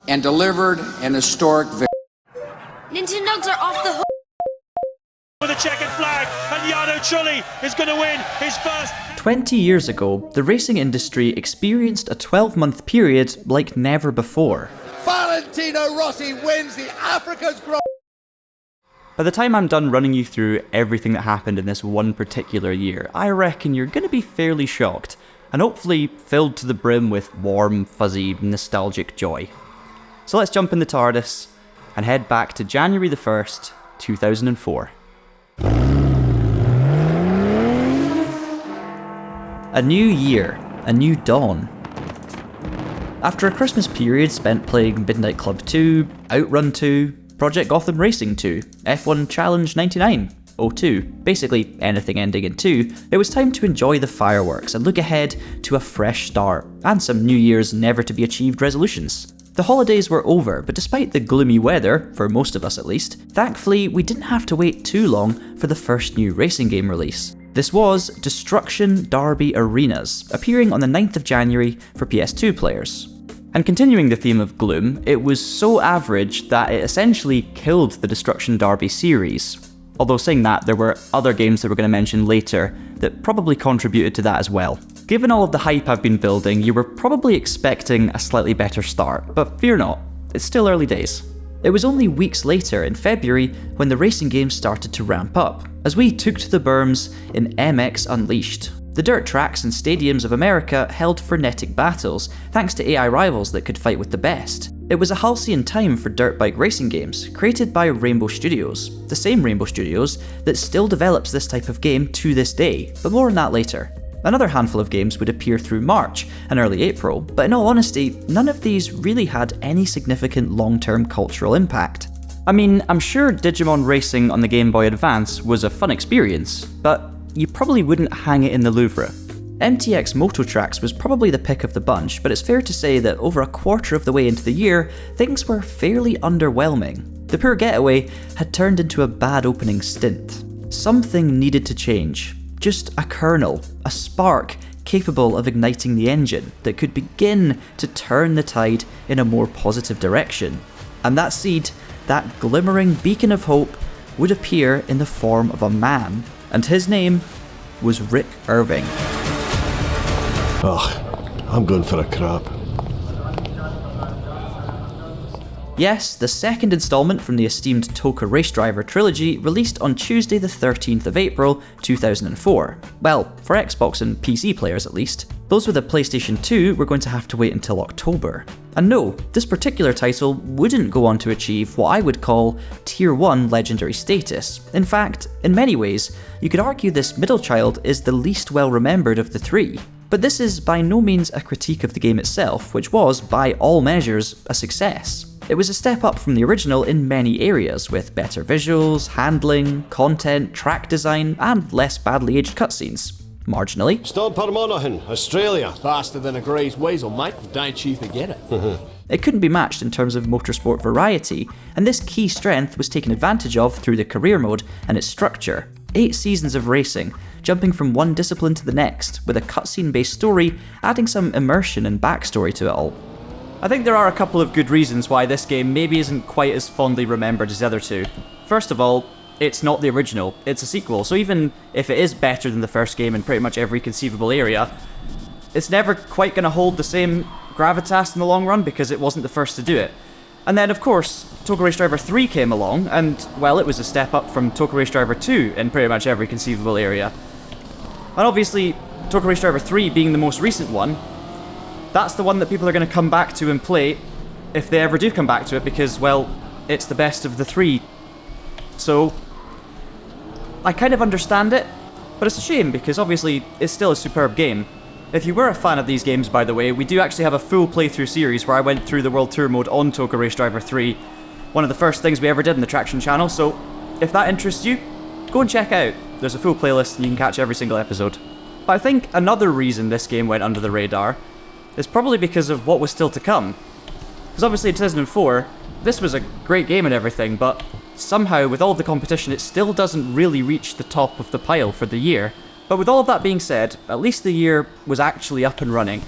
and delivered an historic victory. Nintendogs are off the hook. With a checkered flag, and Jarno Trulli is going to win his first. 20 years ago, the racing industry experienced a 12-month period like never before. Valentino Rossi wins the Africa's Grand. By the time I'm done running you through everything that happened in this one particular year, I reckon you're going to be fairly shocked, and hopefully filled to the brim with warm, fuzzy, nostalgic joy. So let's jump in the TARDIS and head back to January the 1st, 2004. A new year, a new dawn. After a Christmas period spent playing Midnight Club 2, Outrun 2, Project Gotham Racing 2, F1 Challenge 9902, basically anything ending in 2, it was time to enjoy the fireworks and look ahead to a fresh start, and some New Year's never-to-be-achieved resolutions. The holidays were over, but despite the gloomy weather, for most of us at least, thankfully we didn't have to wait too long for the first new racing game release. This was Destruction Derby Arenas, appearing on the 9th of January for PS2 players. And continuing the theme of gloom, it was so average that it essentially killed the Destruction Derby series. Although saying that, there were other games that we're going to mention later that probably contributed to that as well. Given all of the hype I've been building, you were probably expecting a slightly better start, but fear not, it's still early days. It was only weeks later, in February, when the racing games started to ramp up, as we took to the berms in MX Unleashed. The dirt tracks and stadiums of America held frenetic battles, thanks to AI rivals that could fight with the best. It was a halcyon time for dirt bike racing games, created by Rainbow Studios, the same Rainbow Studios that still develops this type of game to this day, but more on that later. Another handful of games would appear through March and early April, but in all honesty, none of these really had any significant long-term cultural impact. I mean, I'm sure Digimon Racing on the Game Boy Advance was a fun experience, but you probably wouldn't hang it in the Louvre. MTX Moto Tracks was probably the pick of the bunch, but it's fair to say that over a quarter of the way into the year, things were fairly underwhelming. The Pure Getaway had turned into a bad opening stint. Something needed to change. Just a kernel, a spark capable of igniting the engine that could begin to turn the tide in a more positive direction. And that seed, that glimmering beacon of hope, would appear in the form of a man, and his name was Rick Irving. Ugh, I'm going for a crap. Yes, the second installment from the esteemed Toca race driver trilogy released on Tuesday the 13th of April 2004. Well, for Xbox and PC players at least. Those with a PlayStation 2 were going to have to wait until October. And no, this particular title wouldn't go on to achieve what I would call Tier 1 legendary status. In fact, in many ways, you could argue this middle child is the least well remembered of the three. But this is by no means a critique of the game itself, which was, by all measures, a success. It was a step up from the original in many areas, with better visuals, handling, content, track design, and less badly aged cutscenes. Marginally. Stomper Monaghan, Australia. Faster than a greased weasel, mate. Don't you forget it. It couldn't be matched in terms of motorsport variety, and this key strength was taken advantage of through the career mode and its structure. 8 seasons of racing, jumping from one discipline to the next, with a cutscene-based story adding some immersion and backstory to it all. I think there are a couple of good reasons why this game maybe isn't quite as fondly remembered as the other two. First of all, it's not the original, it's a sequel, so even if it is better than the first game in pretty much every conceivable area, it's never quite going to hold the same gravitas in the long run because it wasn't the first to do it. And then of course, Toca Race Driver 3 came along, and well, it was a step up from Toca Race Driver 2 in pretty much every conceivable area. And obviously, Toca Race Driver 3 being the most recent one, that's the one that people are going to come back to and play if they ever do come back to it because, well, it's the best of the three. So, I kind of understand it, but it's a shame because obviously it's still a superb game. If you were a fan of these games, by the way, we do actually have a full playthrough series where I went through the World Tour mode on Toca Race Driver 3, one of the first things we ever did in the Traxion channel, so if that interests you, go and check out. There's a full playlist and you can catch every single episode. But I think another reason this game went under the radar is probably because of what was still to come. Because obviously in 2004, this was a great game and everything, but somehow with all the competition it still doesn't really reach the top of the pile for the year. But with all of that being said, at least the year was actually up and running.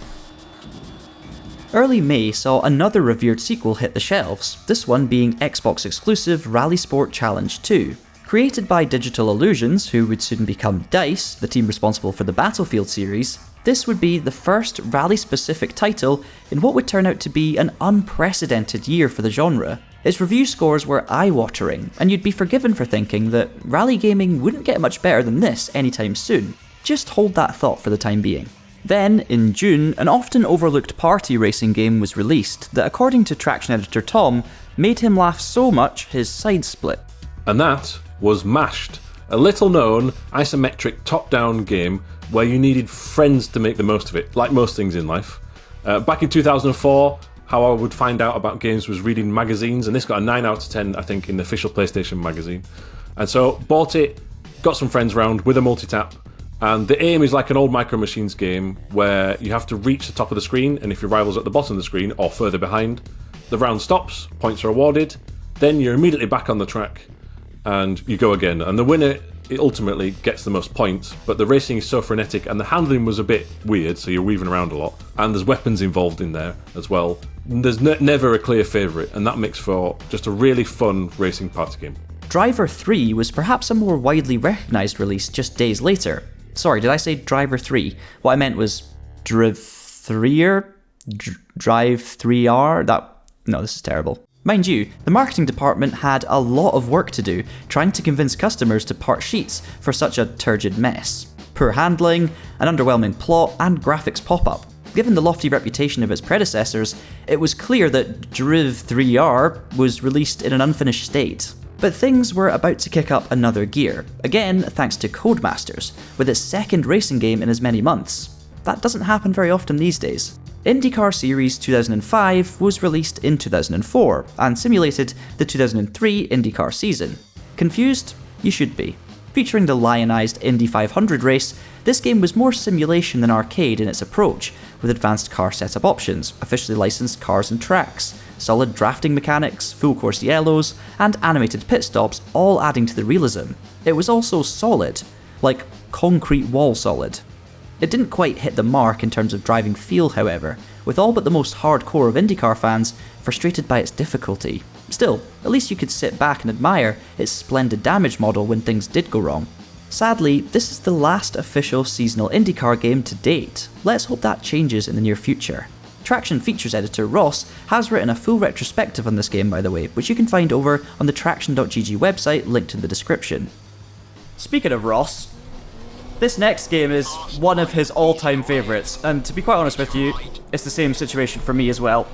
Early May saw another revered sequel hit the shelves, this one being Xbox exclusive Rally Sport Challenge 2. Created by Digital Illusions, who would soon become DICE, the team responsible for the Battlefield series, this would be the first rally-specific title in what would turn out to be an unprecedented year for the genre. Its review scores were eye-watering, and you'd be forgiven for thinking that rally gaming wouldn't get much better than this anytime soon. Just hold that thought for the time being. Then, in June, an often overlooked party racing game was released that, according to Traxion editor Tom, made him laugh so much his side split. And that was Mashed, a little-known isometric top-down game where you needed friends to make the most of it, like most things in life. Back in 2004, how I would find out about games was reading magazines, and this got a 9 out of 10, I think, in the official PlayStation magazine. And so, bought it, got some friends round with a multi-tap, and the aim is like an old Micro Machines game where you have to reach the top of the screen, and if your rival's at the bottom of the screen or further behind, the round stops, points are awarded, then you're immediately back on the track, and you go again. And the winner, it ultimately gets the most points, but the racing is so frenetic and the handling was a bit weird, so you're weaving around a lot, and there's weapons involved in there as well. There's never a clear favourite, and that makes for just a really fun racing party game. Driver 3 was perhaps a more widely recognised release just days later. Sorry, did I say Driver 3? What I meant was Drive 3R? Drive 3R? No, this is terrible. Mind you, the marketing department had a lot of work to do trying to convince customers to part sheets for such a turgid mess. Poor handling, an underwhelming plot, and graphics pop-up. Given the lofty reputation of its predecessors, it was clear that Drive 3R was released in an unfinished state. But things were about to kick up another gear, again thanks to Codemasters, with its second racing game in as many months. That doesn't happen very often these days. IndyCar Series 2005 was released in 2004 and simulated the 2003 IndyCar season. Confused? You should be. Featuring the lionised Indy 500 race, this game was more simulation than arcade in its approach, with advanced car setup options, officially licensed cars and tracks, solid drafting mechanics, full course yellows, and animated pit stops, all adding to the realism. It was also solid, like concrete wall solid. It didn't quite hit the mark in terms of driving feel, however, with all but the most hardcore of IndyCar fans frustrated by its difficulty. Still, at least you could sit back and admire its splendid damage model when things did go wrong. Sadly, this is the last official seasonal IndyCar game to date. Let's hope that changes in the near future. Traxion features editor Ross has written a full retrospective on this game, by the way, which you can find over on the TraxionGG website linked in the description. Speaking of Ross, this next game is one of his all-time favourites, and to be quite honest with you, it's the same situation for me as well.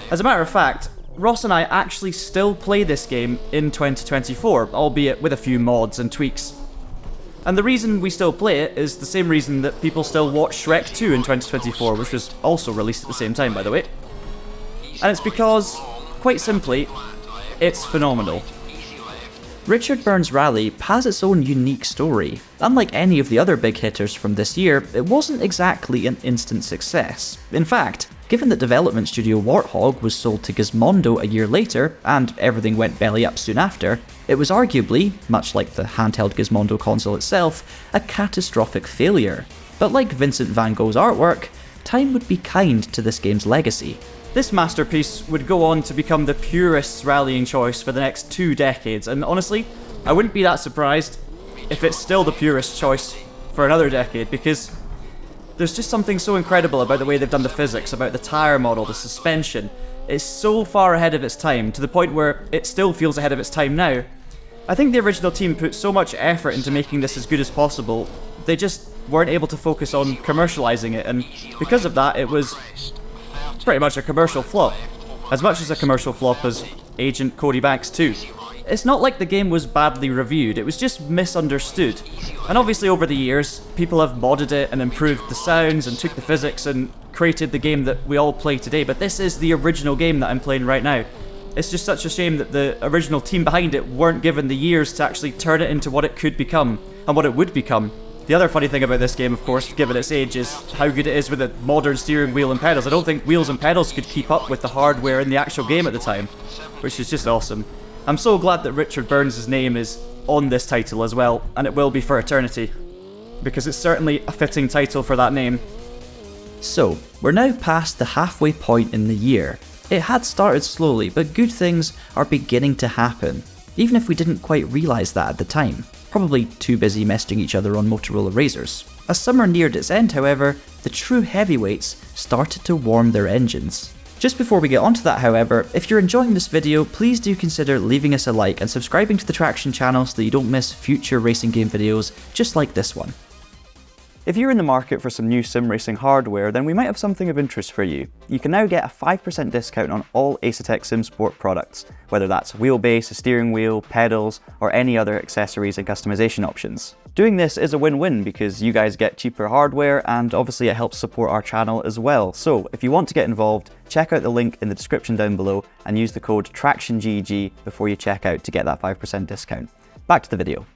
As a matter of fact, Ross and I actually still play this game in 2024, albeit with a few mods and tweaks. And the reason we still play it is the same reason that people still watch Shrek 2 in 2024, which was also released at the same time, by the way. And it's because, quite simply, it's phenomenal. Richard Burns' Rally has its own unique story. Unlike any of the other big hitters from this year, it wasn't exactly an instant success. In fact, given that development studio Warthog was sold to Gizmondo a year later, and everything went belly up soon after, it was arguably, much like the handheld Gizmondo console itself, a catastrophic failure. But like Vincent van Gogh's artwork, time would be kind to this game's legacy. This masterpiece would go on to become the purest rallying choice for the next 2 decades, and honestly, I wouldn't be that surprised if it's still the purest choice for another decade, because there's just something so incredible about the way they've done the physics, about the tyre model, the suspension. It's so far ahead of its time, to the point where it still feels ahead of its time now. I think the original team put so much effort into making this as good as possible, they just weren't able to focus on commercialising it, and because of that, it was pretty much a commercial flop. As much as a commercial flop as Agent Cody Banks 2. It's not like the game was badly reviewed, it was just misunderstood. And obviously over the years, people have modded it and improved the sounds and took the physics and created the game that we all play today, but this is the original game that I'm playing right now. It's just such a shame that the original team behind it weren't given the years to actually turn it into what it could become, and what it would become. The other funny thing about this game, of course, given its age, is how good it is with a modern steering wheel and pedals. I don't think wheels and pedals could keep up with the hardware in the actual game at the time, which is just awesome. I'm so glad that Richard Burns' name is on this title as well, and it will be for eternity, because it's certainly a fitting title for that name. So, we're now past the halfway point in the year. It had started slowly, but good things are beginning to happen, even if we didn't quite realise that at the time. Probably too busy messaging each other on Motorola Razrs. As summer neared its end, however, the true heavyweights started to warm their engines. Just before we get onto that, however, if you're enjoying this video, please do consider leaving us a like and subscribing to the Traxion channel so that you don't miss future racing game videos just like this one. If you're in the market for some new sim racing hardware, then we might have something of interest for you. You can now get a 5% discount on all Asetek SimSport products, whether that's a wheelbase, a steering wheel, pedals, or any other accessories and customization options. Doing this is a win-win because you guys get cheaper hardware and obviously it helps support our channel as well. So if you want to get involved, check out the link in the description down below and use the code TraxionGG before you check out to get that 5% discount. Back to the video.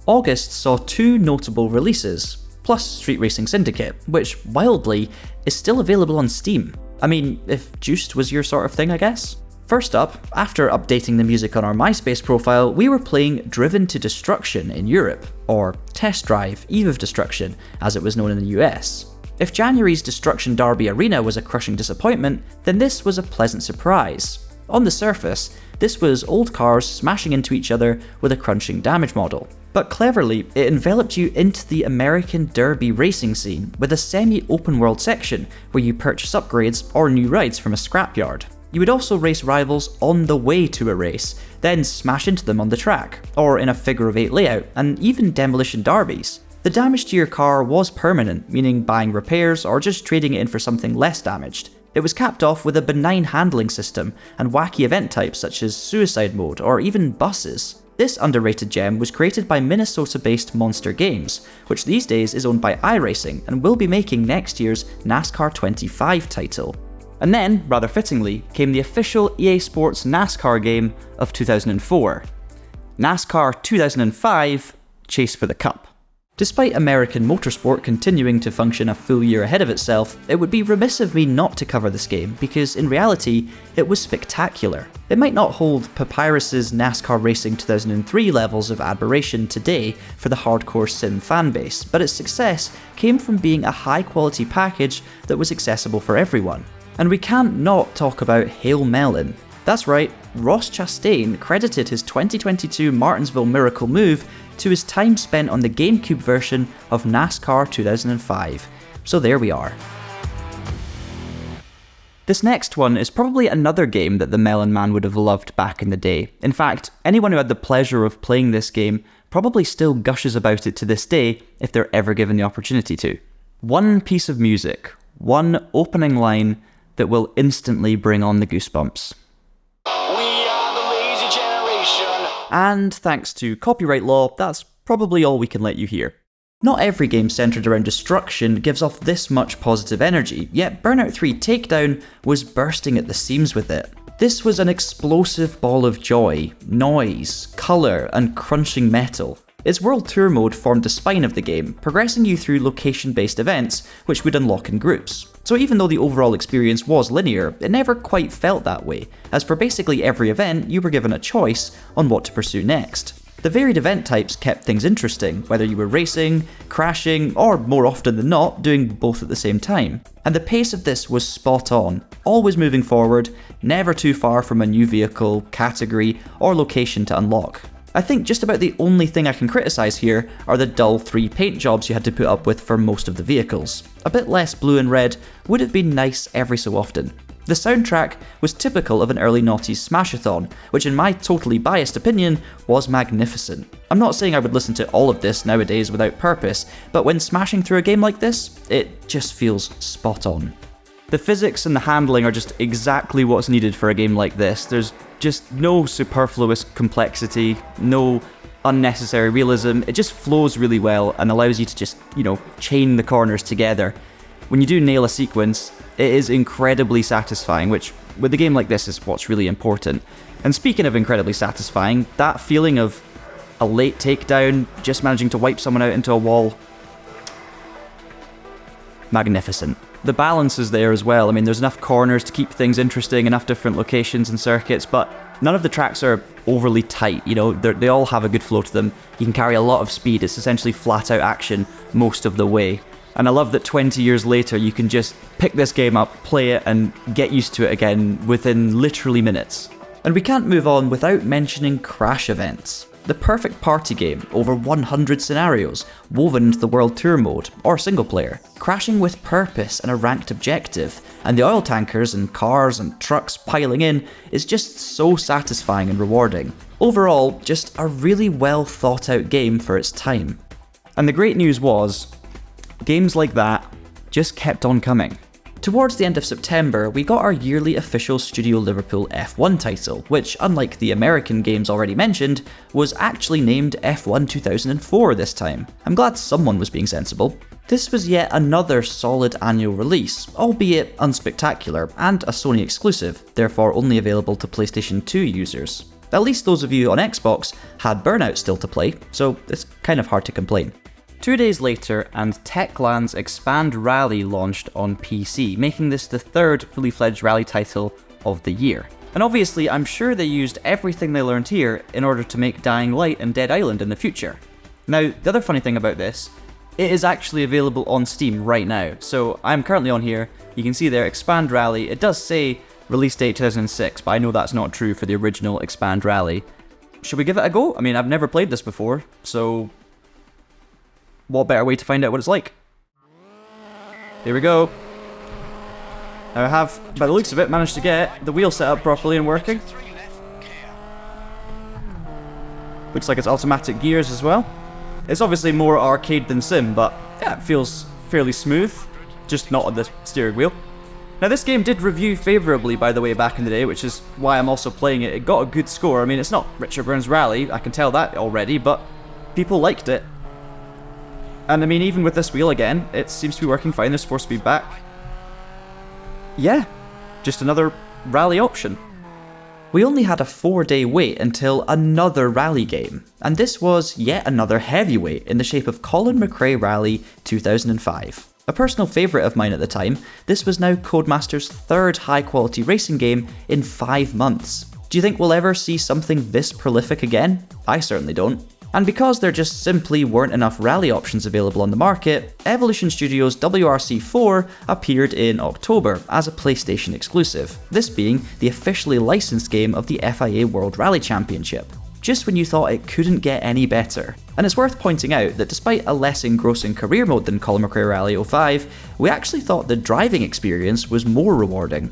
August saw two notable releases, plus Street Racing Syndicate, which, wildly, is still available on Steam. I mean, if Juiced was your sort of thing, I guess? First up, after updating the music on our MySpace profile, we were playing Driven to Destruction in Europe, or Test Drive Eve of Destruction, as it was known in the US. If January's Destruction Derby Arena was a crushing disappointment, then this was a pleasant surprise. On the surface, this was old cars smashing into each other with a crunching damage model. But cleverly, it enveloped you into the American Derby racing scene with a semi-open world section where you purchase upgrades or new rides from a scrapyard. You would also race rivals on the way to a race, then smash into them on the track, or in a figure-of-8 layout, and even demolition derbies. The damage to your car was permanent, meaning buying repairs or just trading it in for something less damaged. It was capped off with a benign handling system and wacky event types such as suicide mode or even buses. This underrated gem was created by Minnesota-based Monster Games, which these days is owned by iRacing and will be making next year's NASCAR 25 title. And then, rather fittingly, came the official EA Sports NASCAR game of 2004. NASCAR 2005 Chase for the Cup. Despite American motorsport continuing to function a full year ahead of itself, it would be remiss of me not to cover this game because in reality, it was spectacular. It might not hold Papyrus's NASCAR Racing 2003 levels of admiration today for the hardcore sim fanbase, but its success came from being a high quality package that was accessible for everyone. And we can't not talk about Hail Melon. That's right, Ross Chastain credited his 2022 Martinsville Miracle move to his time spent on the GameCube version of NASCAR 2005. So there we are. This next one is probably another game that the Melon Man would have loved back in the day. In fact, anyone who had the pleasure of playing this game probably still gushes about it to this day if they're ever given the opportunity to. One piece of music, one opening line that will instantly bring on the goosebumps. And thanks to copyright law, that's probably all we can let you hear. Not every game centred around destruction gives off this much positive energy, yet Burnout 3 Takedown was bursting at the seams with it. This was an explosive ball of joy, noise, colour, and crunching metal. Its World Tour mode formed the spine of the game, progressing you through location-based events, which would unlock in groups. So even though the overall experience was linear, it never quite felt that way, as for basically every event, you were given a choice on what to pursue next. The varied event types kept things interesting, whether you were racing, crashing, or more often than not, doing both at the same time. And the pace of this was spot on, always moving forward, never too far from a new vehicle, category, or location to unlock. I think just about the only thing I can criticise here are the dull 3 paint jobs you had to put up with for most of the vehicles. A bit less blue and red would have been nice every so often. The soundtrack was typical of an early noughties smashathon, which in my totally biased opinion was magnificent. I'm not saying I would listen to all of this nowadays without purpose, but when smashing through a game like this, it just feels spot on. The physics and the handling are just exactly what's needed for a game like this. There's just no superfluous complexity, no unnecessary realism. It just flows really well and allows you to just, chain the corners together. When you do nail a sequence, it is incredibly satisfying, which with a game like this is what's really important. And speaking of incredibly satisfying, that feeling of a late takedown, just managing to wipe someone out into a wall, magnificent. The balance is there as well. I mean, there's enough corners to keep things interesting, enough different locations and circuits, but None of the tracks are overly tight, you know, they all have a good flow to them. You can carry a lot of speed, it's essentially flat out action most of the way. And I love that 20 years later you can just pick this game up, play it, and get used to it again within literally minutes. And we can't move on without mentioning crash events. The perfect party game, over 100 scenarios, woven into the World Tour mode, or single player, crashing with purpose and a ranked objective, and the oil tankers and cars and trucks piling in is just so satisfying and rewarding. Overall, just a really well thought out game for its time. And the great news was, games like that just kept on coming. Towards the end of September, we got our yearly official Studio Liverpool F1 title, which, unlike the American games already mentioned, was actually named F1 2004 this time. I'm glad someone was being sensible. This was yet another solid annual release, albeit unspectacular, and a Sony exclusive, therefore only available to PlayStation 2 users. At least those of you on Xbox had Burnout still to play, so it's kind of hard to complain. 2 days later, and Techland's Expand Rally launched on PC, making this the third fully fledged rally title of the year. And obviously, I'm sure they used everything they learned here in order to make Dying Light and Dead Island in the future. Now, the other funny thing about this, it is actually available on Steam right now. So I'm currently on here, you can see there, Expand Rally. It does say release date 2006, but I know that's not true for the original Expand Rally. Should we give it a go? I mean, I've never played this before, so what better way to find out what it's like? Here we go. Now I have, by the looks of it, managed to get the wheel set up properly and working. Looks like it's automatic gears as well. It's obviously more arcade than sim, but yeah, it feels fairly smooth, just not on the steering wheel. Now this game did review favourably, by the way, back in the day, which is why I'm also playing it. It got a good score. I mean, it's not Richard Burns Rally, I can tell that already, but people liked it. And I mean, even with this wheel again, it seems to be working fine. There's 4-speed back. Yeah, just another rally option. We only had a 4-day wait until another rally game, and this was yet another heavyweight in the shape of Colin McRae Rally 2005. A personal favourite of mine at the time, this was now Codemaster's third high-quality racing game in 5 months. Do you think we'll ever see something this prolific again? I certainly don't. And because there just simply weren't enough rally options available on the market, Evolution Studios' WRC 4 appeared in October as a PlayStation exclusive, this being the officially licensed game of the FIA World Rally Championship. Just when you thought it couldn't get any better. And it's worth pointing out that despite a less engrossing career mode than Colin McRae Rally 05, we actually thought the driving experience was more rewarding.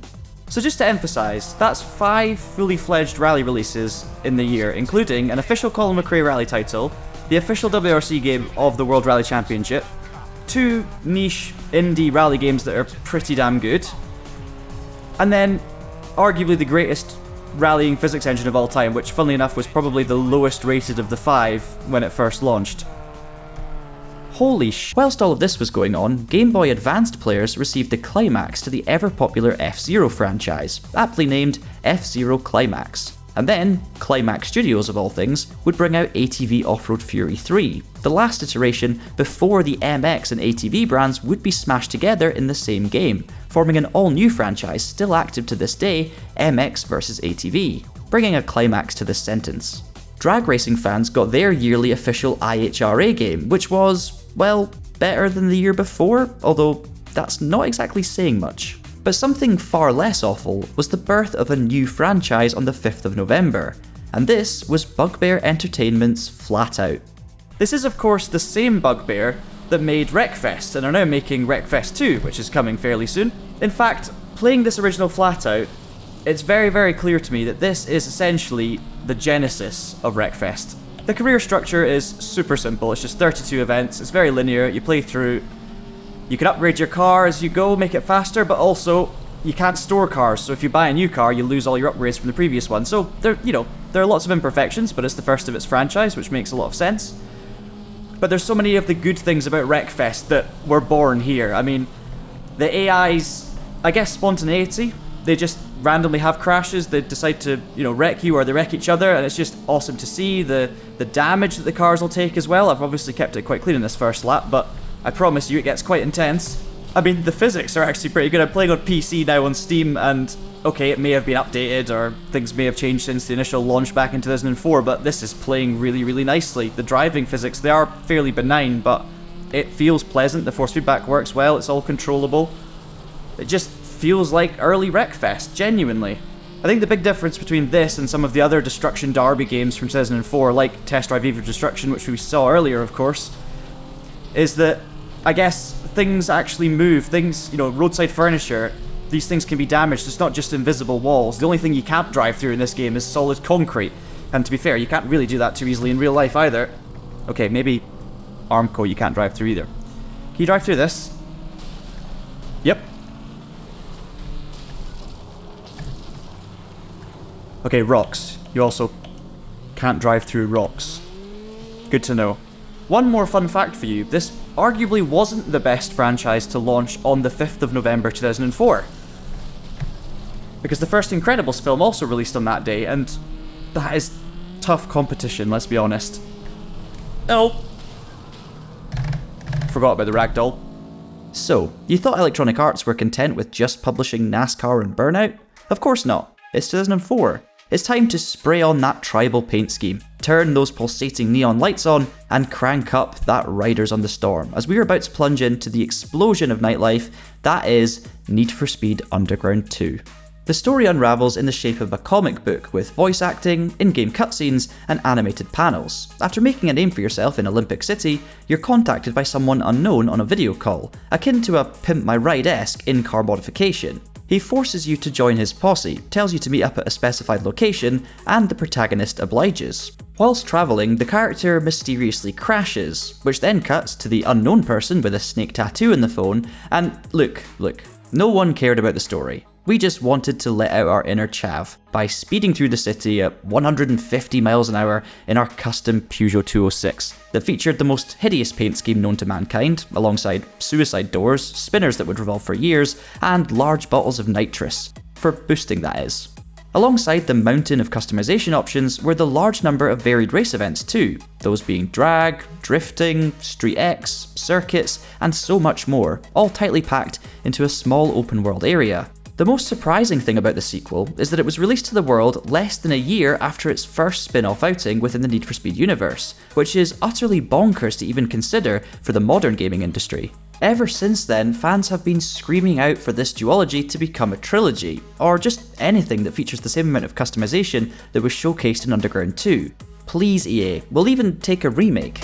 So just to emphasise, that's 5 fully fledged rally releases in the year, including an official Colin McRae Rally title, the official WRC game of the World Rally Championship, 2 niche indie rally games that are pretty damn good, and then arguably the greatest rallying physics engine of all time, which funnily enough was probably the lowest rated of the 5 when it first launched. Holy sh! Whilst all of this was going on, Game Boy Advanced players received the climax to the ever-popular F-Zero franchise, aptly named F-Zero Climax. And then, Climax Studios of all things, would bring out ATV Off-Road Fury 3, the last iteration before the MX and ATV brands would be smashed together in the same game, forming an all-new franchise still active to this day, MX vs ATV, bringing a climax to this sentence. Drag racing fans got their yearly official IHRA game, which was, well, better than the year before, although that's not exactly saying much. But something far less awful was the birth of a new franchise on the 5th of November, and this was Bugbear Entertainment's FlatOut. This is of course the same Bugbear that made Wreckfest and are now making Wreckfest 2, which is coming fairly soon. In fact, playing this original FlatOut, it's very, very clear to me that this is essentially the genesis of Wreckfest. The career structure is super simple, it's just 32 events, it's very linear, you play through, you can upgrade your car as you go, make it faster, but also you can't store cars, so if you buy a new car, you lose all your upgrades from the previous one. So there are lots of imperfections, but it's the first of its franchise, which makes a lot of sense. But there's so many of the good things about Wreckfest that were born here. I mean, the AI's, I guess, spontaneity. They just randomly have crashes, they decide to, wreck you or they wreck each other, and it's just awesome to see the damage that the cars will take as well. I've obviously kept it quite clean in this first lap, but I promise you it gets quite intense. I mean, the physics are actually pretty good. I'm playing on PC now on Steam, and okay, it may have been updated, or things may have changed since the initial launch back in 2004, but this is playing really, really nicely. The driving physics, they are fairly benign, but it feels pleasant. The force feedback works well, it's all controllable. It just feels like early Wreckfest, genuinely. I think the big difference between this and some of the other Destruction Derby games from 2004, like Test Drive Evo Destruction, which we saw earlier, of course, is that, I guess, things actually move. Things, roadside furniture, these things can be damaged. It's not just invisible walls. The only thing you can't drive through in this game is solid concrete. And to be fair, you can't really do that too easily in real life either. Okay, maybe Armco you can't drive through either. Can you drive through this? Yep. Okay, rocks. You also can't drive through rocks. Good to know. One more fun fact for you. This arguably wasn't the best franchise to launch on the 5th of November 2004. Because the first Incredibles film also released on that day, and that is tough competition, let's be honest. Oh! Forgot about the ragdoll. So, you thought Electronic Arts were content with just publishing NASCAR and Burnout? Of course not. It's 2004. It's time to spray on that tribal paint scheme, turn those pulsating neon lights on, and crank up that Riders on the Storm, as we are about to plunge into the explosion of nightlife that is Need for Speed Underground 2. The story unravels in the shape of a comic book with voice acting, in-game cutscenes, and animated panels. After making a name for yourself in Olympic City, you're contacted by someone unknown on a video call, akin to a Pimp My Ride-esque in-car modification. He forces you to join his posse, tells you to meet up at a specified location, and the protagonist obliges. Whilst travelling, the character mysteriously crashes, which then cuts to the unknown person with a snake tattoo in the phone, and look, no one cared about the story. We just wanted to let out our inner chav by speeding through the city at 150 miles an hour in our custom Peugeot 206 that featured the most hideous paint scheme known to mankind, alongside suicide doors, spinners that would revolve for years, and large bottles of nitrous. For boosting, that is. Alongside the mountain of customization options were the large number of varied race events too, those being drag, drifting, Street X, circuits, and so much more, all tightly packed into a small open world area. The most surprising thing about the sequel is that it was released to the world less than a year after its first spin-off outing within the Need for Speed universe, which is utterly bonkers to even consider for the modern gaming industry. Ever since then, fans have been screaming out for this duology to become a trilogy, or just anything that features the same amount of customization that was showcased in Underground 2. Please EA, we'll even take a remake.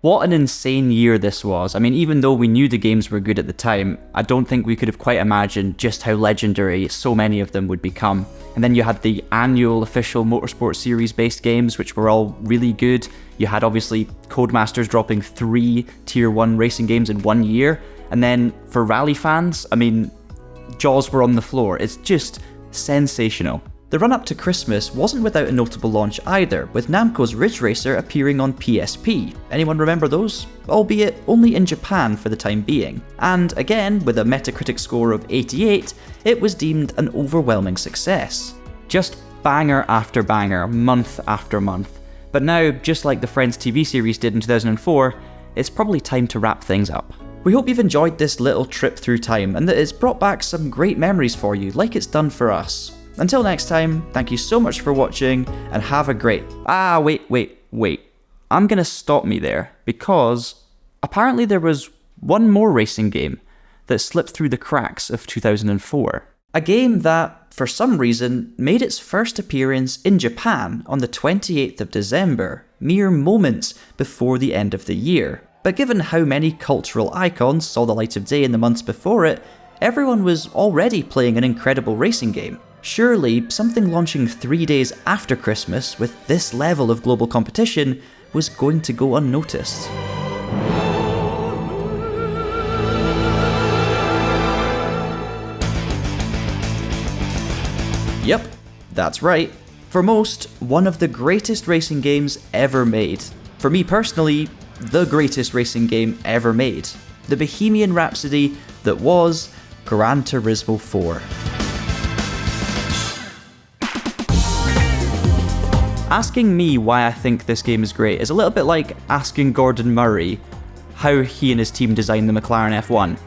What an insane year this was. I mean, even though we knew the games were good at the time, I don't think we could have quite imagined just how legendary so many of them would become. And then you had the annual official Motorsport Series based games, which were all really good. You had obviously Codemasters dropping 3 Tier 1 racing games in 1 year. And then for rally fans, I mean, jaws were on the floor. It's just sensational. The run-up to Christmas wasn't without a notable launch either, with Namco's Ridge Racer appearing on PSP. Anyone remember those? Albeit only in Japan for the time being. And again, with a Metacritic score of 88, it was deemed an overwhelming success. Just banger after banger, month after month. But now, just like the Friends TV series did in 2004, it's probably time to wrap things up. We hope you've enjoyed this little trip through time, and that it's brought back some great memories for you, like it's done for us. Until next time, thank you so much for watching, and have a great... wait. I'm gonna stop me there, because apparently there was one more racing game that slipped through the cracks of 2004. A game that, for some reason, made its first appearance in Japan on the 28th of December, mere moments before the end of the year. But given how many cultural icons saw the light of day in the months before it, everyone was already playing an incredible racing game. Surely, something launching 3 days after Christmas with this level of global competition was going to go unnoticed. Yep, that's right. For most, one of the greatest racing games ever made. For me personally, the greatest racing game ever made. The Bohemian Rhapsody that was Gran Turismo 4. Asking me why I think this game is great is a little bit like asking Gordon Murray how he and his team designed the McLaren F1?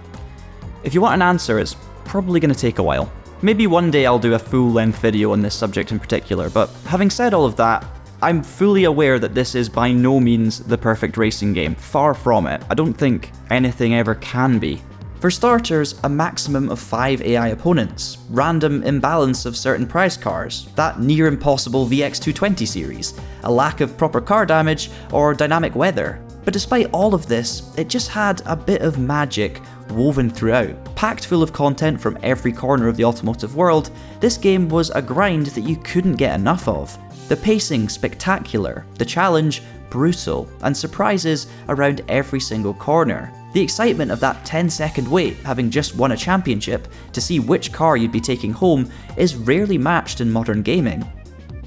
If you want an answer, it's probably going to take a while. Maybe one day I'll do a full-length video on this subject in particular, but having said all of that, I'm fully aware that this is by no means the perfect racing game, far from it. I don't think anything ever can be. For starters, a maximum of 5 AI opponents, random imbalance of certain prize cars, that near impossible VX220 series, a lack of proper car damage, or dynamic weather. But despite all of this, it just had a bit of magic woven throughout. Packed full of content from every corner of the automotive world, this game was a grind that you couldn't get enough of. The pacing spectacular, the challenge brutal, and surprises around every single corner. The excitement of that 10-second wait, having just won a championship, to see which car you'd be taking home is rarely matched in modern gaming.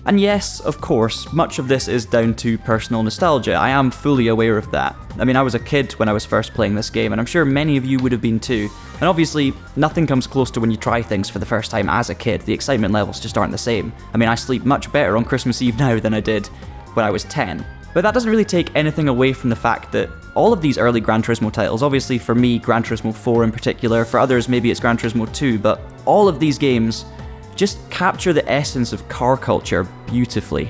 And yes, of course, much of this is down to personal nostalgia. I am fully aware of that. I mean, I was a kid when I was first playing this game, and I'm sure many of you would have been too. And obviously, nothing comes close to when you try things for the first time as a kid. The excitement levels just aren't the same. I mean, I sleep much better on Christmas Eve now than I did when I was 10. But that doesn't really take anything away from the fact that all of these early Gran Turismo titles, obviously for me, Gran Turismo 4 in particular, for others maybe it's Gran Turismo 2, but all of these games just capture the essence of car culture beautifully.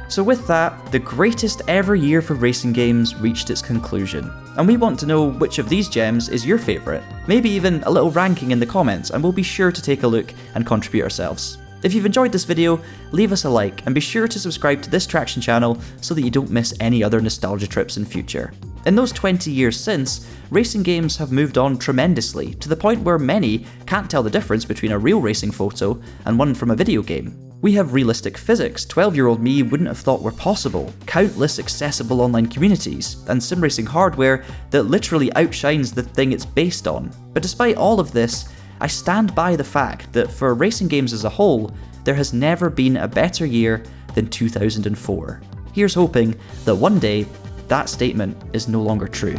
So with that, the greatest ever year for racing games reached its conclusion. And we want to know which of these gems is your favourite. Maybe even a little ranking in the comments, and we'll be sure to take a look and contribute ourselves. If you've enjoyed this video, leave us a like and be sure to subscribe to this Traxion channel so that you don't miss any other nostalgia trips in future. In those 20 years since, racing games have moved on tremendously, to the point where many can't tell the difference between a real racing photo and one from a video game. We have realistic physics 12-year-old me wouldn't have thought were possible, countless accessible online communities, and sim racing hardware that literally outshines the thing it's based on. But despite all of this, I stand by the fact that for racing games as a whole, there has never been a better year than 2004. Here's hoping that one day, that statement is no longer true.